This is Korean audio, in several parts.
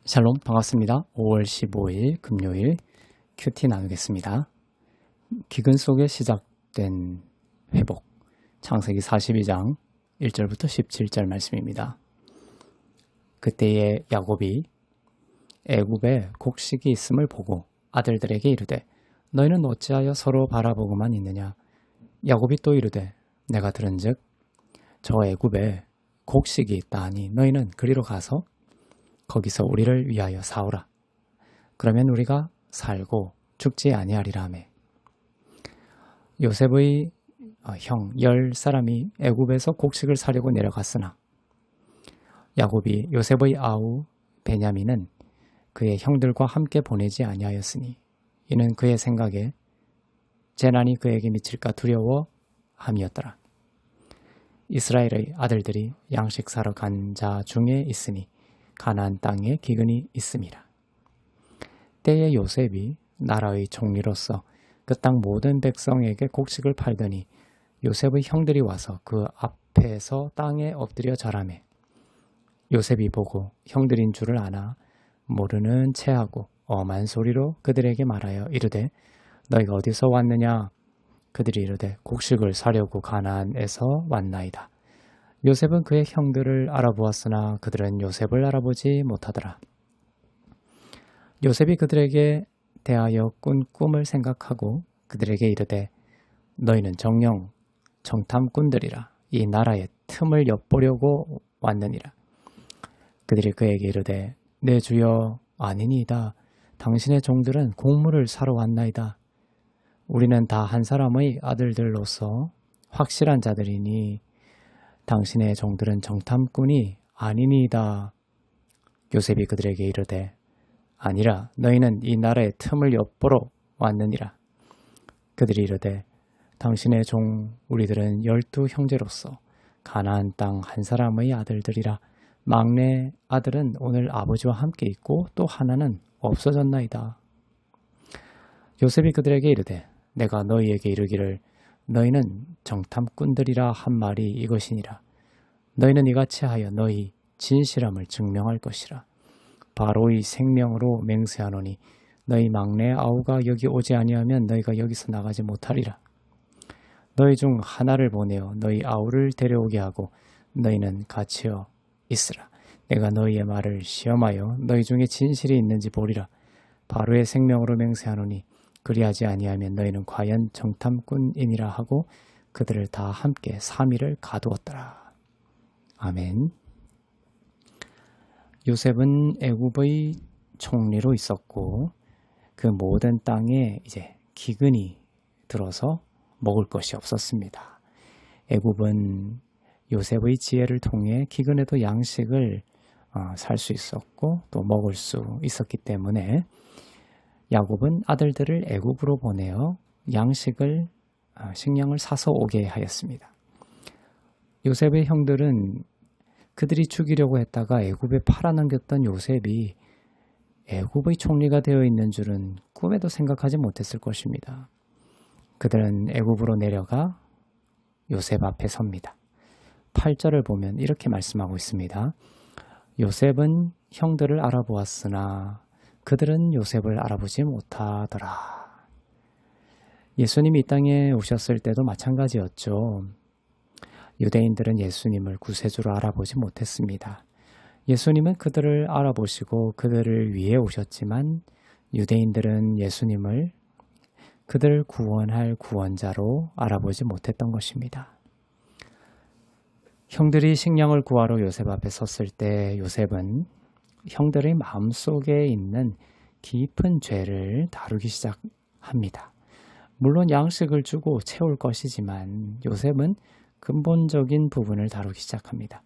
샬롬 반갑습니다. 5월 15일 금요일 큐티 나누겠습니다. 기근 속에 시작된 회복 창세기 42장 1절부터 17절 말씀입니다. 그때에 야곱이 애굽에 곡식이 있음을 보고 아들들에게 이르되 너희는 어찌하여 서로 바라보고만 있느냐. 야곱이 또 이르되 내가 들은즉 저 애굽에 곡식이 있다 하니 너희는 그리로 가서 거기서 우리를 위하여 사오라. 그러면 우리가 살고 죽지 아니하리라 하매 요셉의 형 10사람이 애굽에서 곡식을 사려고 내려갔으나 야곱이 요셉의 아우 베냐민은 그의 형들과 함께 보내지 아니하였으니 이는 그의 생각에 재난이 그에게 미칠까 두려워 함이었더라. 이스라엘의 아들들이 양식 사러 간 자 중에 있으니 가나안 땅에 기근이 있음이라. 때에 요셉이 나라의 총리로서 그 땅 모든 백성에게 곡식을 팔더니 요셉의 형들이 와서 그 앞에서 땅에 엎드려 절하매 요셉이 보고 형들인 줄을 아나 모르는 체하고 엄한 소리로 그들에게 말하여 이르되 너희가 어디서 왔느냐. 그들이 이르되 곡식을 사려고 가나안에서 왔나이다. 요셉은 그의 형들을 알아보았으나 그들은 요셉을 알아보지 못하더라. 요셉이 그들에게 대하여 꾼 꿈을 생각하고 그들에게 이르되 너희는 정령 정탐꾼들이라 이 나라의 틈을 엿보려고 왔느니라. 그들이 그에게 이르되 내 주여 아니니이다. 당신의 종들은 곡물을 사러 왔나이다. 우리는 다 한 사람의 아들들로서 확실한 자들이니 당신의 종들은 정탐꾼이 아니니이다. 요셉이 그들에게 이르되 아니라 너희는 이 나라의 틈을 엿보러 왔느니라. 그들이 이르되 당신의 종 우리들은 12 형제로서 가나안 땅 한 사람의 아들들이라. 막내 아들은 오늘 아버지와 함께 있고 또 하나는 없어졌나이다. 요셉이 그들에게 이르되 내가 너희에게 이르기를 너희는 정탐꾼들이라 한 말이 이것이니라. 너희는 이같이 하여 너희 진실함을 증명할 것이라. 바로의 생명으로 맹세하노니 너희 막내 아우가 여기 오지 아니하면 너희가 여기서 나가지 못하리라. 너희 중 하나를 보내어 너희 아우를 데려오게 하고 너희는 갇혀 있으라. 내가 너희의 말을 시험하여 너희 중에 진실이 있는지 보리라. 바로의 생명으로 맹세하노니 그리하지 아니하면 너희는 과연 정탐꾼이니라 하고 그들을 다 함께 3일을 가두었더라. 아멘. 요셉은 애굽의 총리로 있었고 그 모든 땅에 이제 기근이 들어서 먹을 것이 없었습니다. 애굽은 요셉의 지혜를 통해 기근에도 양식을 살 수 있었고 또 먹을 수 있었기 때문에 야곱은 아들들을 애굽으로 보내어 식량을 사서 오게 하였습니다. 요셉의 형들은 그들이 죽이려고 했다가 애굽에 팔아넘겼던 요셉이 애굽의 총리가 되어 있는 줄은 꿈에도 생각하지 못했을 것입니다. 그들은 애굽으로 내려가 요셉 앞에 섭니다. 8절을 보면 이렇게 말씀하고 있습니다. 요셉은 형들을 알아보았으나 그들은 요셉을 알아보지 못하더라. 예수님이 이 땅에 오셨을 때도 마찬가지였죠. 유대인들은 예수님을 구세주로 알아보지 못했습니다. 예수님은 그들을 알아보시고 그들을 위해 오셨지만 유대인들은 예수님을 그들을 구원할 구원자로 알아보지 못했던 것입니다. 형들이 식량을 구하러 요셉 앞에 섰을 때 요셉은 형들의 마음속에 있는 깊은 죄를 다루기 시작합니다. 물론 양식을 주고 채울 것이지만 요셉은 근본적인 부분을 다루기 시작합니다.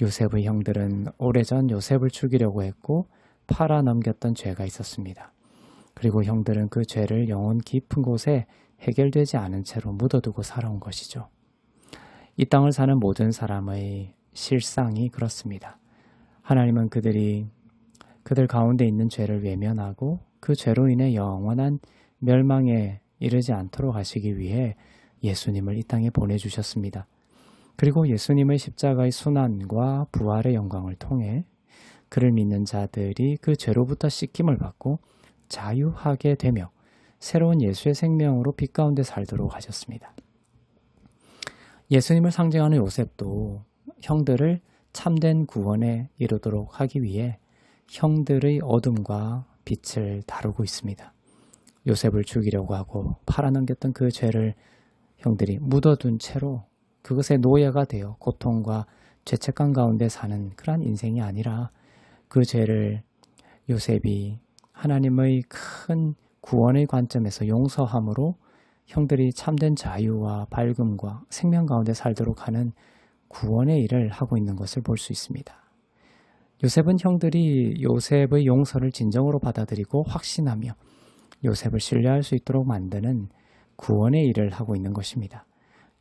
요셉의 형들은 오래전 요셉을 죽이려고 했고 팔아넘겼던 죄가 있었습니다. 그리고 형들은 그 죄를 영혼 깊은 곳에 해결되지 않은 채로 묻어두고 살아온 것이죠. 이 땅을 사는 모든 사람의 실상이 그렇습니다. 하나님은 그들 가운데 있는 죄를 외면하고 그 죄로 인해 영원한 멸망에 이르지 않도록 하시기 위해 예수님을 이 땅에 보내주셨습니다. 그리고 예수님의 십자가의 순환과 부활의 영광을 통해 그를 믿는 자들이 그 죄로부터 씻김을 받고 자유하게 되며 새로운 예수의 생명으로 빛 가운데 살도록 하셨습니다. 예수님을 상징하는 요셉도 형들을 참된 구원에 이르도록 하기 위해 형들의 어둠과 빛을 다루고 있습니다. 요셉을 죽이려고 하고 팔아넘겼던 그 죄를 형들이 묻어둔 채로 그것의 노예가 되어 고통과 죄책감 가운데 사는 그러한 인생이 아니라 그 죄를 요셉이 하나님의 큰 구원의 관점에서 용서함으로 형들이 참된 자유와 밝음과 생명 가운데 살도록 하는 구원의 일을 하고 있는 것을 볼 수 있습니다. 요셉은 형들이 요셉의 용서를 진정으로 받아들이고 확신하며 요셉을 신뢰할 수 있도록 만드는 구원의 일을 하고 있는 것입니다.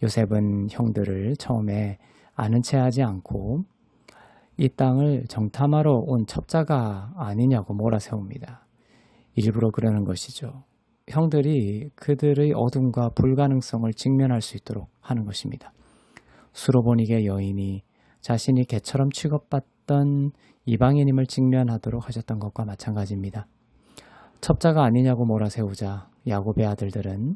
요셉은 형들을 처음에 아는 체 하지 않고 이 땅을 정탐하러 온 첩자가 아니냐고 몰아세웁니다. 일부러 그러는 것이죠. 형들이 그들의 어둠과 불가능성을 직면할 수 있도록 하는 것입니다. 수로보니게 여인이 자신이 개처럼 취급받던 이방인임을 직면하도록 하셨던 것과 마찬가지입니다. 첩자가 아니냐고 몰아세우자 야곱의 아들들은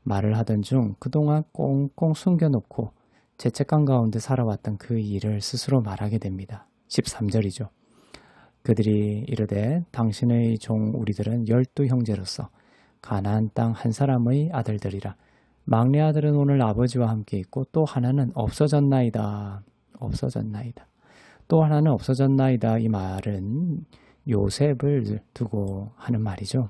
말을 하던 중 그동안 꽁꽁 숨겨놓고 죄책감 가운데 살아왔던 그 일을 스스로 말하게 됩니다. 13절이죠. 그들이 이르되 당신의 종 우리들은 12형제로서 가나안 땅 한 사람의 아들들이라. 막내 아들은 오늘 아버지와 함께 있고 또 하나는 없어졌나이다. 또 하나는 없어졌나이다. 이 말은 요셉을 두고 하는 말이죠.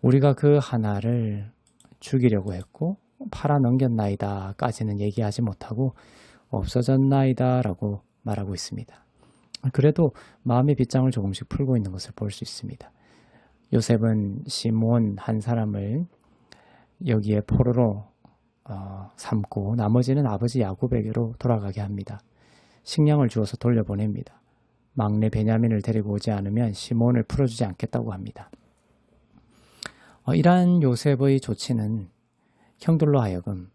우리가 그 하나를 죽이려고 했고 팔아넘겼나이다 까지는 얘기하지 못하고 없어졌나이다 라고 말하고 있습니다. 그래도 마음의 빗장을 조금씩 풀고 있는 것을 볼 수 있습니다. 요셉은 시몬 한 사람을 여기에 포로로 삼고 나머지는 아버지 야곱에게로 돌아가게 합니다. 식량을 주어서 돌려보냅니다. 막내 베냐민을 데리고 오지 않으면 시몬을 풀어주지 않겠다고 합니다. 이러한 요셉의 조치는 형들로 하여금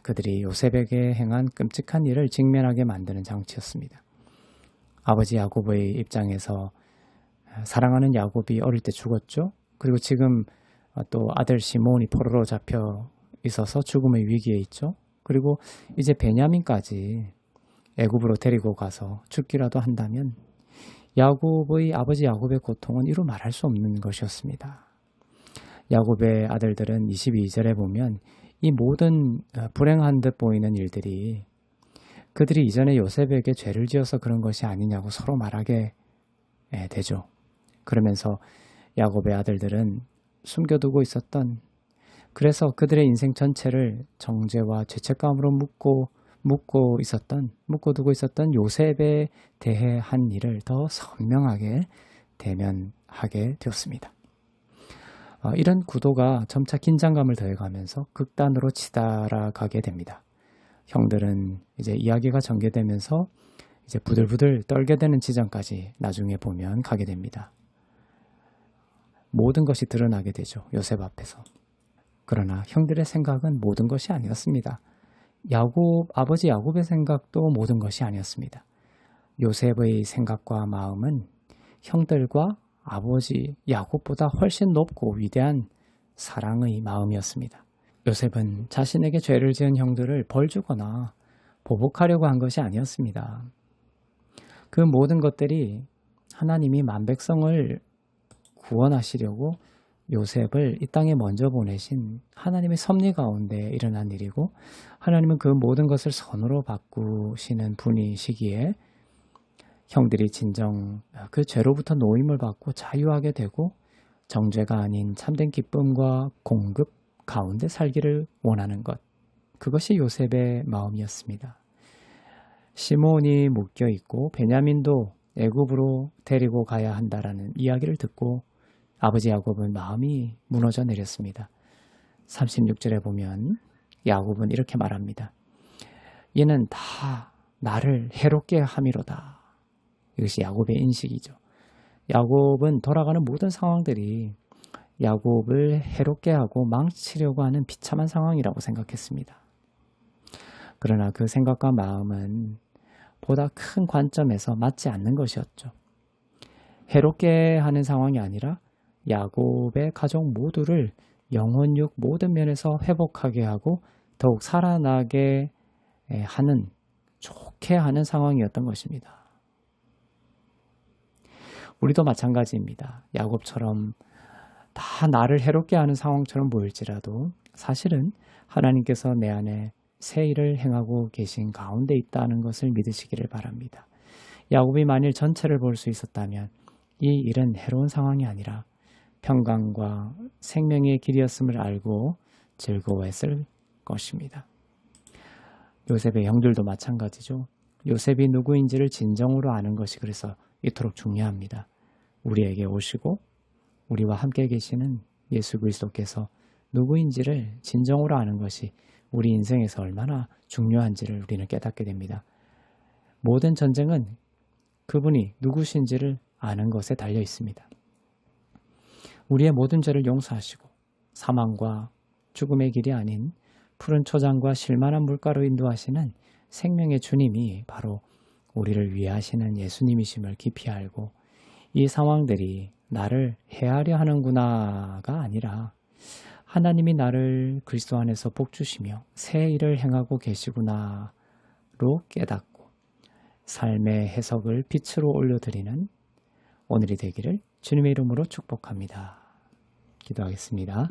그들이 요셉에게 행한 끔찍한 일을 직면하게 만드는 장치였습니다. 아버지 야곱의 입장에서 사랑하는 야곱이 어릴 때 죽었죠. 그리고 지금 또 아들 시몬이 포로로 잡혀 있어서 죽음의 위기에 있죠. 그리고 이제 베냐민까지 애굽으로 데리고 가서 죽기라도 한다면 야곱의 아버지 야곱의 고통은 이루 말할 수 없는 것이었습니다. 야곱의 아들들은 22절에 보면 이 모든 불행한 듯 보이는 일들이 그들이 이전에 요셉에게 죄를 지어서 그런 것이 아니냐고 서로 말하게 되죠. 그러면서 야곱의 아들들은 숨겨두고 있었던, 그래서 그들의 인생 전체를 정죄와 죄책감으로 묶어두고 있었던 요셉에 대해 한 일을 더 선명하게 대면하게 되었습니다. 이런 구도가 점차 긴장감을 더해가면서 극단으로 치달아가게 됩니다. 형들은 이제 이야기가 전개되면서 이제 부들부들 떨게 되는 지점까지 나중에 보면 가게 됩니다. 모든 것이 드러나게 되죠. 요셉 앞에서. 그러나 형들의 생각은 모든 것이 아니었습니다. 아버지 야곱의 생각도 모든 것이 아니었습니다. 요셉의 생각과 마음은 형들과 아버지 야곱보다 훨씬 높고 위대한 사랑의 마음이었습니다. 요셉은 자신에게 죄를 지은 형들을 벌주거나 보복하려고 한 것이 아니었습니다. 그 모든 것들이 하나님이 만백성을 구원하시려고 요셉을 이 땅에 먼저 보내신 하나님의 섭리 가운데 일어난 일이고, 하나님은 그 모든 것을 선으로 바꾸시는 분이시기에 형들이 진정 그 죄로부터 노임을 받고 자유하게 되고 정죄가 아닌 참된 기쁨과 공급 가운데 살기를 원하는 것, 그것이 요셉의 마음이었습니다. 시몬이 묶여 있고 베냐민도 애굽으로 데리고 가야 한다라는 이야기를 듣고 아버지 야곱은 마음이 무너져 내렸습니다. 36절에 보면 야곱은 이렇게 말합니다. 이는 다 나를 해롭게 함이로다. 이것이 야곱의 인식이죠. 야곱은 돌아가는 모든 상황들이 야곱을 해롭게 하고 망치려고 하는 비참한 상황이라고 생각했습니다. 그러나 그 생각과 마음은 보다 큰 관점에서 맞지 않는 것이었죠. 해롭게 하는 상황이 아니라 야곱의 가족 모두를 영혼육 모든 면에서 회복하게 하고 더욱 살아나게 하는, 좋게 하는 상황이었던 것입니다. 우리도 마찬가지입니다. 야곱처럼 다 나를 해롭게 하는 상황처럼 보일지라도 사실은 하나님께서 내 안에 새 일을 행하고 계신 가운데 있다는 것을 믿으시기를 바랍니다. 야곱이 만일 전체를 볼 수 있었다면 이 일은 해로운 상황이 아니라 평강과 생명의 길이었음을 알고 즐거워했을 것입니다. 요셉의 형들도 마찬가지죠. 요셉이 누구인지를 진정으로 아는 것이 그래서 이토록 중요합니다. 우리에게 오시고 우리와 함께 계시는 예수 그리스도께서 누구인지를 진정으로 아는 것이 우리 인생에서 얼마나 중요한지를 우리는 깨닫게 됩니다. 모든 전쟁은 그분이 누구신지를 아는 것에 달려 있습니다. 우리의 모든 죄를 용서하시고 사망과 죽음의 길이 아닌 푸른 초장과 실만한 물가로 인도하시는 생명의 주님이 바로 우리를 위해 하시는 예수님이심을 깊이 알고 이 상황들이 나를 해하려 하는구나가 아니라 하나님이 나를 그리스도 안에서 복주시며 새 일을 행하고 계시구나로 깨닫고 삶의 해석을 빛으로 올려드리는 오늘이 되기를 주님의 이름으로 축복합니다. 기도하겠습니다.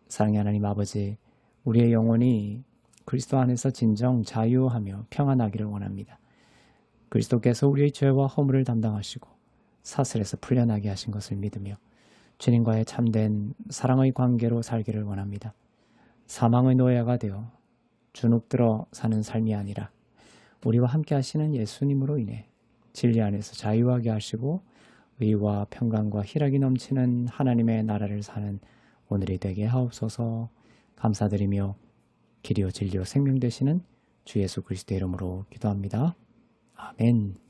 사랑의 하나님 아버지, 우리의 영혼이 그리스도 안에서 진정 자유하며 평안하기를 원합니다. 그리스도께서 우리의 죄와 허물을 담당하시고 사슬에서 풀려나게 하신 것을 믿으며 주님과의 참된 사랑의 관계로 살기를 원합니다. 사망의 노예가 되어 주눅들어 사는 삶이 아니라 우리와 함께 하시는 예수님으로 인해 진리 안에서 자유하게 하시고 의와 평강과 희락이 넘치는 하나님의 나라를 사는 오늘이 되게 하옵소서. 감사드리며 길이요 진리요 생명 되시는 주 예수 그리스도의 이름으로 기도합니다. 아멘.